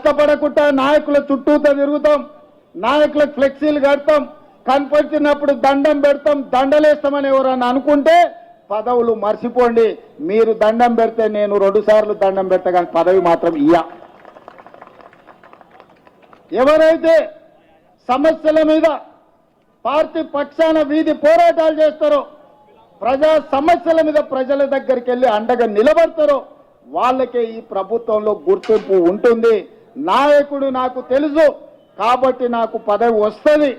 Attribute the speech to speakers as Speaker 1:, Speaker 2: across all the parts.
Speaker 1: కష్టపడకుండా నాయకుల చుట్టూతో తిరుగుతాం, నాయకులకు ఫ్లెక్సీలు కడతాం, కనపడినప్పుడు దండం పెడతాం, దండలేస్తామని ఎవరన్నా అనుకుంటే పదవులు మర్చిపోండి. మీరు దండం పెడితే నేను 2 సార్లు దండం పెడతా, కానీ పదవి మాత్రం ఇయ్య. ఎవరైతే సమస్యల మీద పార్టీ పక్షాన వీధి పోరాటాలు చేస్తారో, ప్రజా సమస్యల మీద ప్రజల దగ్గరికి వెళ్ళి అండగా నిలబడతారో వాళ్ళకే ఈ ప్రభుత్వంలో గుర్తింపు ఉంటుంది. నాయకుడు నాకు తెలుసు కాబట్టి నాకు పదవి వస్తుంది,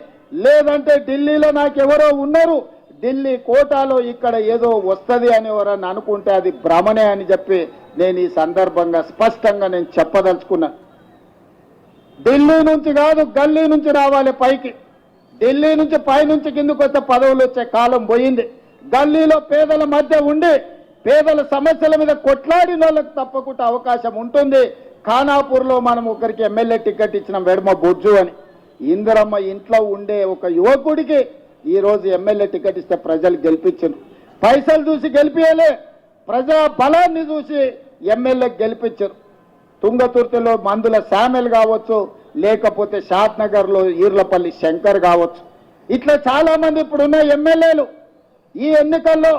Speaker 1: లేదంటే ఢిల్లీలో నాకు ఎవరో ఉన్నారు, ఢిల్లీ కోటాలో ఇక్కడ ఏదో వస్తుంది అని ఎవరన్నా అనుకుంటే అది భ్రమనే అని చెప్పి నేను ఈ సందర్భంగా స్పష్టంగా నేను చెప్పదలుచుకున్నా. ఢిల్లీ నుంచి కాదు, గల్లీ నుంచి రావాలి పైకి. ఢిల్లీ నుంచి పైనుంచి కిందకు వస్తే పదవులు వచ్చే కాలం పోయింది. గల్లీలో పేదల మధ్య ఉండి పేదల సమస్యల మీద కొట్లాడిన వాళ్ళకి తప్పకుండా అవకాశం ఉంటుంది. ఖానాపూర్లో మనం ఒకరికి ఎమ్మెల్యే టికెట్ ఇచ్చిన వెడమ బొజ్జు అని, ఇందిరమ్మ ఇంట్లో ఉండే ఒక యువకుడికి ఈరోజు ఎమ్మెల్యే టికెట్ ఇస్తే ప్రజలు గెలిపించారు. పైసలు చూసి గెలిపియలే, ప్రజా బలాన్ని చూసి ఎమ్మెల్యే గెలిపించారు. తుంగతుర్తిలో మందుల శామెల్ కావచ్చు, లేకపోతే షాద్ నగర్లో ఈర్లపల్లి శంకర్ కావచ్చు, ఇట్లా చాలా మంది ఇప్పుడున్న ఎమ్మెల్యేలు ఈ ఎన్నికల్లో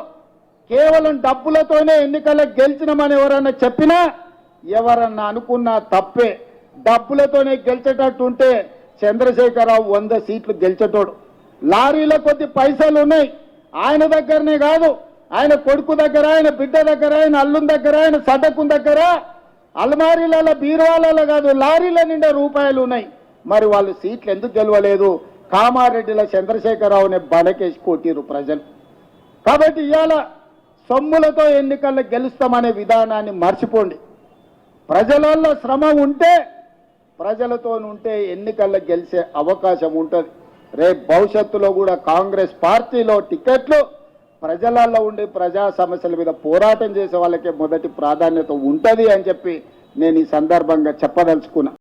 Speaker 1: కేవలం డబ్బులతోనే ఎన్నికల్లో గెలిచినామని ఎవరన్నా చెప్పినా, ఎవరన్నా అనుకున్నా తప్పే. డబ్బులతోనే గెలిచేటట్టు ఉంటే చంద్రశేఖరరావు 100 సీట్లు గెలిచేటోడు. లారీలో కొద్ది పైసలు ఉన్నాయి, ఆయన దగ్గరనే కాదు, ఆయన కొడుకు దగ్గర, ఆయన బిడ్డ దగ్గర, ఆయన అల్లుని దగ్గర, ఆయన సడకు దగ్గర, అల్మారీలలో బీరువాలలో కాదు లారీల నిండా రూపాయలు ఉన్నాయి. మరి వాళ్ళు సీట్లు ఎందుకు గెలవలేదు? కామారెడ్డిలో చంద్రశేఖరరావుని బలకేసి కొట్టిరు ప్రజలు. కాబట్టి ఇవాళ సొమ్ములతో ఎన్నికల్లో గెలుస్తామనే విధానాన్ని మర్చిపోండి. ప్రజలలో శ్రమ ఉంటే, ప్రజలతో ఉంటే ఎన్నికల్లో గెలిచే అవకాశం ఉంటుంది. రేపు భవిష్యత్తులో కూడా కాంగ్రెస్ పార్టీలో టికెట్లు ప్రజలలో ఉండి ప్రజా సమస్యల మీద పోరాటం చేసే వాళ్ళకే మొదటి ప్రాధాన్యత ఉంటుంది అని చెప్పి నేను ఈ సందర్భంగా చెప్పదలుచుకున్నా.